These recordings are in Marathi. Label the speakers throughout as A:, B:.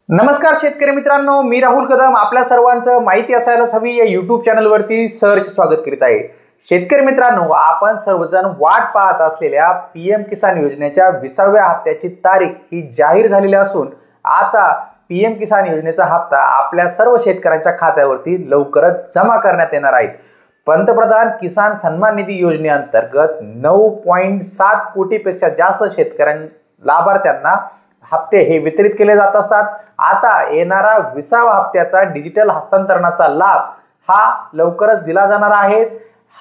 A: नमस्कार शेतकरी मित्रांनो, मी राहुल कदम आपल्या सर्वांचं माहिती असायलाच हवी या YouTube चॅनलवरती सहर्ष स्वागत करीत आहे। शेतकरी मित्रांनो, आपण सर्वजण वाट पाहत असलेल्या पीएम किसान योजनेच्या 20व्या हप्त्याची तारीख ही जाहीर झालेली असून आता पीएम किसान योजनेचा हप्ता आपल्या सर्व शेतकऱ्यांच्या खात्यावरती लवकरच जमा करण्यात येणार आहे। पंतप्रधान किसान सन्मान निधी योजनेअंतर्गत 9.7 कोटीपेक्षा जास्त लाभार्थ्यांना हप्ते हे वितरित केले जात असतात। आता येणारा 20व्या हप्त्याचा डिजिटल हस्तांतरणाचा लाभ हा लवकरच दिला जाणार आहे।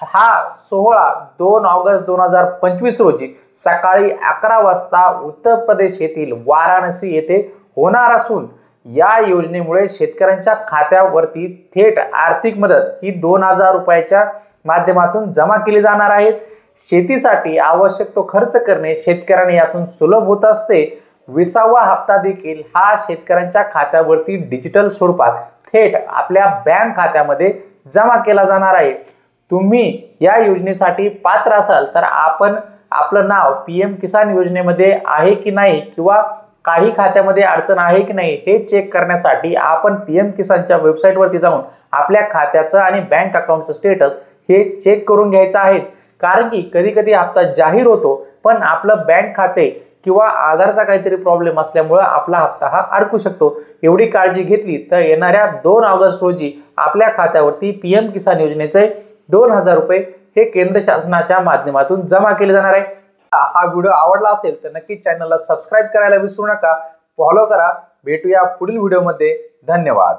A: हा सोहळा 2 ऑगस्ट 2025 रोजी सकाळी 11 वाजता उत्तर प्रदेश येथील वाराणसी येथे होणार असून या योजनेमुळे शेतकऱ्यांच्या खात्यावरती थेट आर्थिक मदत ही 2000 रुपयाच्या माध्यमातून जमा केली जाणार आहे। शेतीसाठी आवश्यक तो खर्च करणे शेतकऱ्यांना यातून सुलभ होत असते। 20वा हप्ता देखील हा शेतकऱ्यांच्या खात्यावरती डिजिटल स्वरूपात थेट आपल्या बँक खात्यामध्ये जमा केला जाणार आहे। तुम्ही या योजनेसाठी पात्र असाल तर आपण आपलं नाव पीएम किसान योजनेमध्ये आहे की नाही किंवा काही खात्यामध्ये अडचण आहे की नाही हे चेक करण्यासाठी आपण पीएम किसानच्या वेबसाईटवरती जाऊन आपल्या खात्याचं आणि बँक अकाउंटचं स्टेटस हे चेक करून घ्यायचं आहे। कारण की कधी-कधी हप्ता जाहीर होतो पण आपलं बँक खाते किंवा आधारचा काहीतरी प्रॉब्लेम असल्यामुळे आपला हप्ता हा अडकू शकतो। एवढी काळजी घेतली तर येणाऱ्या 2 ऑगस्ट रोजी आपल्या खात्यावरती पीएम किसान योजनेचे 2000 रुपये हे केंद्र शासनाच्या माध्यमातून जमा केले जाणार आहे। हा व्हिडिओ आवडला असेल तर नक्की चॅनलला सबस्क्राइब करायला विसरू नका, फॉलो करा। भेटूया पुढील व्हिडिओमध्ये। धन्यवाद।